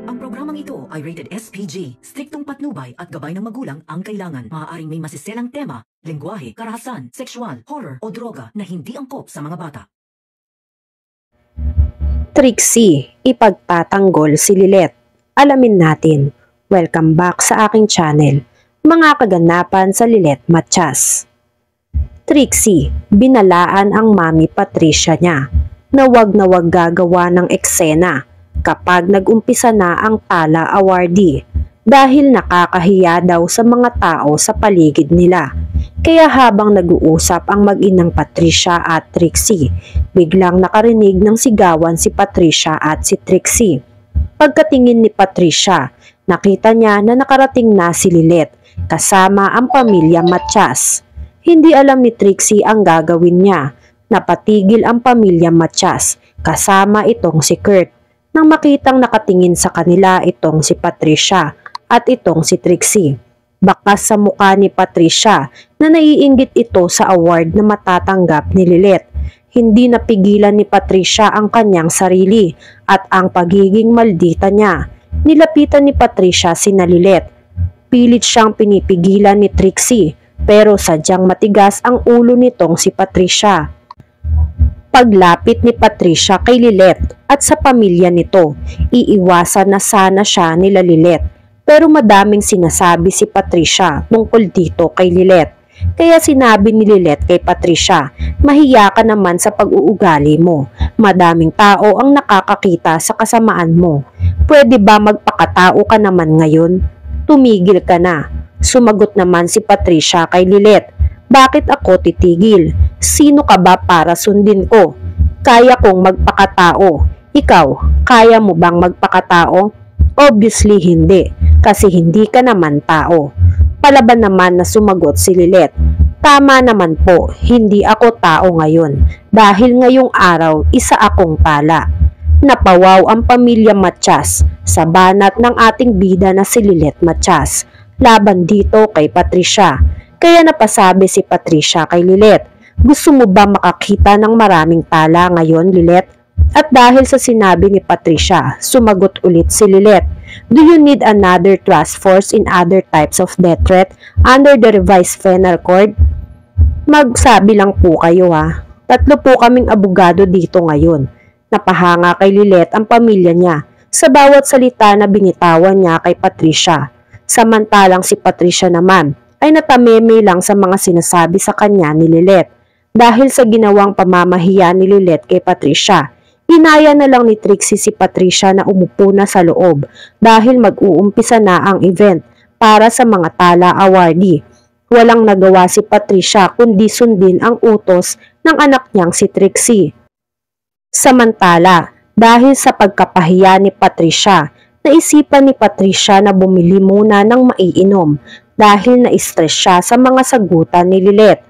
Ang programang ito ay rated SPG. Striktong patnubay at gabay ng magulang ang kailangan. Maaaring may masiselang tema, lengguwahe, karahasan, sexual, horror o droga na hindi angkop sa mga bata. Trixie, ipagtatanggol si Lilet. Alamin natin. Welcome back sa aking channel. Mga kaganapan sa Lilet Matias. Trixie, binalaan ang mami Patricia niya na wag gagawa ng eksena kapag nag-umpisa na ang tala awardee dahil nakakahiya daw sa mga tao sa paligid nila. Kaya habang nag-uusap ang mag-inang Patricia at Trixie, biglang nakarinig ng sigawan si Patricia at si Trixie. Pagkatingin ni Patricia, nakita niya na nakarating na si Lilet kasama ang pamilya Matias. Hindi alam ni Trixie ang gagawin niya. Napatigil ang pamilya Matias kasama itong si Kurt nang makitang nakatingin sa kanila itong si Patricia at itong si Trixie. Bakas sa mukha ni Patricia na naiinggit ito sa award na matatanggap ni Lilet. Hindi napigilan ni Patricia ang kanyang sarili at ang pagiging maldita niya. Nilapitan ni Patricia sina Lilet. Pilit siyang pinipigilan ni Trixie pero sadyang matigas ang ulo nitong si Patricia. Paglapit ni Patricia kay Lilet at sa pamilya nito, iiwasan na sana siya nila Lilet. Pero madaming sinasabi si Patricia tungkol dito kay Lilet. Kaya sinabi ni Lilet kay Patricia, mahiya ka naman sa pag-uugali mo. Madaming tao ang nakakakita sa kasamaan mo. Pwede ba magpakatao ka naman ngayon? Tumigil ka na. Sumagot naman si Patricia kay Lilet. Bakit ako titigil? Sino ka ba para sundin ko? Kaya kong magpakatao. Ikaw, kaya mo bang magpakatao? Obviously hindi, kasi hindi ka naman tao. Palaban naman na sumagot si Lilet. Tama naman po, hindi ako tao ngayon. Dahil ngayong araw, isa akong tala. Napawaw ang pamilya Matias sa banat ng ating bida na si Lilet Matias. Laban dito kay Patricia. Kaya napasabi si Patricia kay Lilet, gusto mo ba makakita ng maraming tala ngayon, Lilet? At dahil sa sinabi ni Patricia, sumagot ulit si Lilet, do you need another task force in other types of death threat under the revised penal code? Magsabi lang po kayo ha. 3 po kaming abogado dito ngayon. Napahanga kay Lilet ang pamilya niya sa bawat salita na binitawan niya kay Patricia. Samantalang si Patricia naman ay natameme lang sa mga sinasabi sa kanya ni Lilet. Dahil sa ginawang pamamahiya ni Lilet kay Patricia, inaya na lang ni Trixie si Patricia na umupo na sa loob dahil mag-uumpisa na ang event para sa mga tala awardee. Walang nagawa si Patricia kundi sundin ang utos ng anak niyang si Trixie. Samantala, dahil sa pagkapahiya ni Patricia, naisipan ni Patricia na bumili muna ng maiinom dahil na-stress siya sa mga sagutan ni Lilet.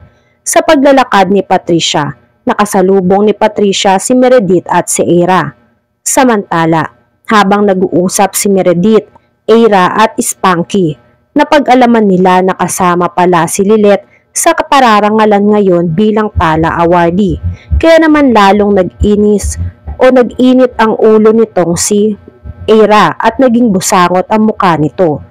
Sa paglalakad ni Patricia, nakasalubong ni Patricia si Meredith at si Ira. Samantala, habang nag-uusap si Meredith, Ira at Spanky, napag-alaman nila na kasama pala si Lilet sa kapararangalan ngayon bilang tala awardee. Kaya naman lalong nag-init ang ulo nitong si Ira at naging busangot ang mukha nito.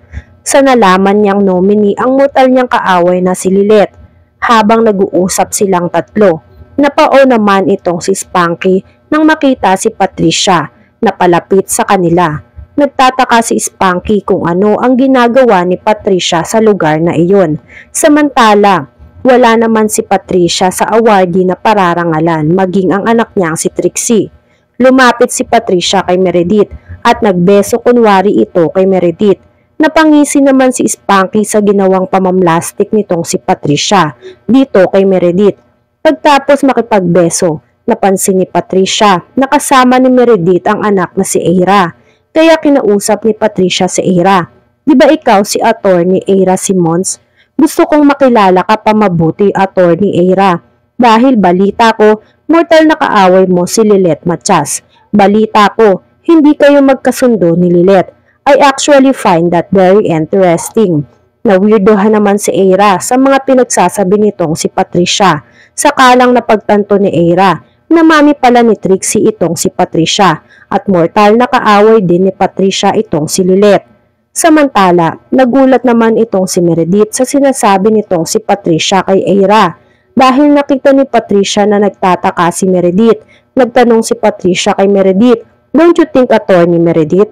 Sa nalaman niyang nominee ang mortal niyang kaaway na si Lilet. Habang nag-uusap silang tatlo, napao naman itong si Spanky nang makita si Patricia na palapit sa kanila. Nagtataka si Spanky kung ano ang ginagawa ni Patricia sa lugar na iyon. Samantala, wala naman si Patricia sa awardee na pararangalan maging ang anak niyang si Trixie. Lumapit si Patricia kay Meredith at nagbeso kunwari ito kay Meredith. Napangisi naman si Spanky sa ginawang pamamlastik nitong si Patricia dito kay Meredith. Pagtapos makipagbeso, napansin ni Patricia na kasama ni Meredith ang anak na si Ira. Kaya kinausap ni Patricia si Ira. Di ba ikaw si Attorney Ira Simons? Gusto kong makilala ka pa mabuti, Attorney Ira. Dahil balita ko, mortal na kaaway mo si Lilet Matias. Balita ko, hindi kayo magkasundo ni Lilet. I actually find that very interesting. Nawirdohan naman si Ira sa mga pinagsasabi nitong si Patricia. Sakalang napagtanto ni Ira na mami pala ni Trixie itong si Patricia at mortal na kaaway din ni Patricia itong si Lilet. Samantala, nagulat naman itong si Meredith sa sinasabi nitong si Patricia kay Aira dahil nakita ni Patricia na nagtataka si Meredith. Nagtanong si Patricia kay Meredith, "Don't you think Attorney Meredith?"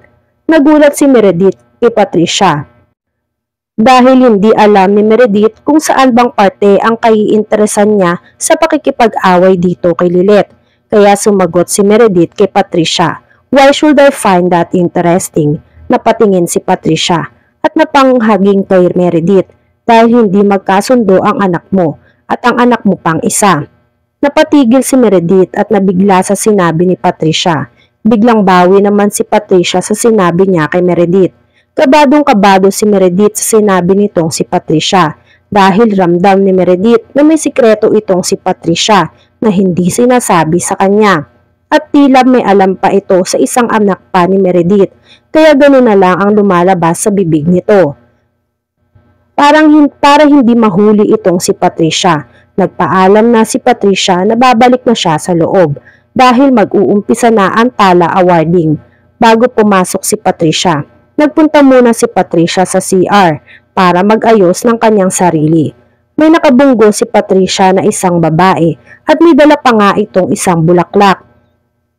Nagulat si Meredith kay Patricia dahil hindi alam ni Meredith kung saan bang parte ang kaiinteresan niya sa pakikipag-away dito kay Lilet. Kaya sumagot si Meredith kay Patricia, "Why should I find that interesting?" Napatingin si Patricia at napanghaging kay Meredith dahil hindi magkasundo ang anak mo at ang anak mo pang isa. Napatigil si Meredith at nabigla sa sinabi ni Patricia. Biglang bawi naman si Patricia sa sinabi niya kay Meredith. Kabadong-kabado si Meredith sa sinabi nitong si Patricia dahil ramdam ni Meredith na may sikreto itong si Patricia na hindi sinasabi sa kanya. At tila may alam pa ito sa isang anak pa ni Meredith, kaya gano'n na lang ang lumalabas sa bibig nito. Para hindi mahuli itong si Patricia, nagpaalam na si Patricia na babalik na siya sa loob dahil mag-uumpisa na ang tala awarding. Bago pumasok si Patricia, nagpunta muna si Patricia sa CR para mag-ayos ng kanyang sarili. May nakabunggo si Patricia na isang babae at may dala pa nga itong isang bulaklak.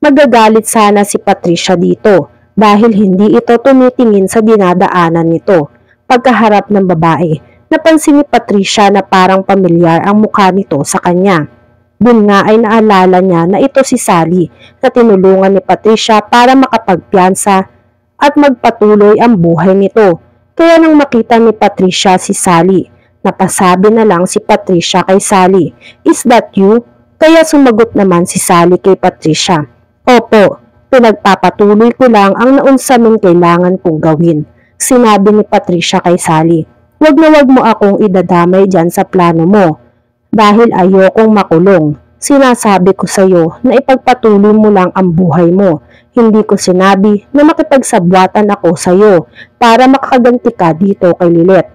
Magagalit sana si Patricia dito dahil hindi ito tumitingin sa dinadaanan nito. Pagkaharap ng babae, napansin ni Patricia na parang pamilyar ang mukha nito sa kanya. Dun nga ay naalala niya na ito si Sally na tinulungan ni Patricia para makapagpiyansa at magpatuloy ang buhay nito. Kaya nang makita ni Patricia si Sally, napasabi na lang si Patricia kay Sally, "Is that you?" Kaya sumagot naman si Sally kay Patricia, "Opo, pinagpapatuloy ko lang ang naunsaming kailangan kong gawin." Sinabi ni Patricia kay Sally, "Wag na wag mo akong idadamay dyan sa plano mo dahil ayokong makulong. Sinasabi ko sa iyo na ipagpatuloy mo lang ang buhay mo. Hindi ko sinabi na makipagsabwatan ako sa iyo para makaganti ka dito kay Lilet."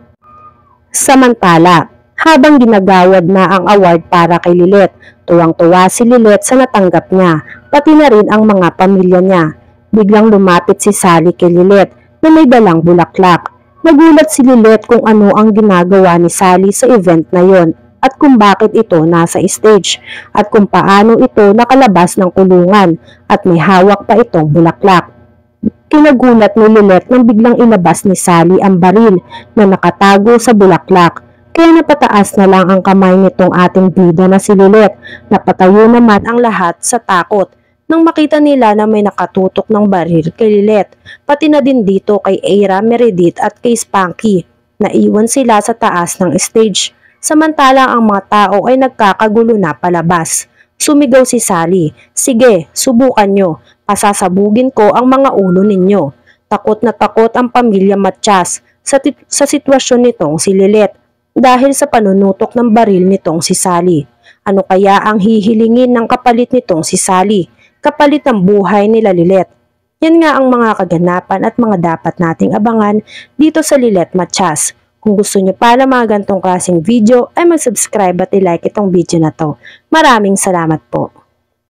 Samantala, habang ginagawad na ang award para kay Lilet, tuwang-tuwa si Lilet sa natanggap niya, pati na rin ang mga pamilya niya. Biglang lumapit si Sally kay Lilet na may dalang bulaklak. Nagulat si Lilet kung ano ang ginagawa ni Sally sa event na yon at kung bakit ito nasa stage at kung paano ito nakalabas ng kulungan at may hawak pa itong bulaklak. Kinagulat ni Lilet nang biglang ilabas ni Sally ang baril na nakatago sa bulaklak. Kaya napataas na lang ang kamay nitong ating bida na si Lilet. Napatayo naman ang lahat sa takot nang makita nila na may nakatutok ng baril kay Lilet, pati na din dito kay Aira, Meredith at kay Spanky. Naiwan sila sa taas ng stage, samantalang ang mga tao ay nagkakagulo na palabas. Sumigaw si Sally, "Sige, subukan nyo, pasasabugin ko ang mga ulo ninyo." Takot na takot ang pamilya Matias sa sitwasyon nitong si Lilet dahil sa panunutok ng baril nitong si Sally. Ano kaya ang hihilingin ng kapalit nitong si Sally? Kapalit ng buhay nila Lilet. Yan nga ang mga kaganapan at mga dapat nating abangan dito sa Lilet Matias. Kung gusto nyo para mga gantong klaseng video ay mag-subscribe at i-like itong video na to. Maraming salamat po.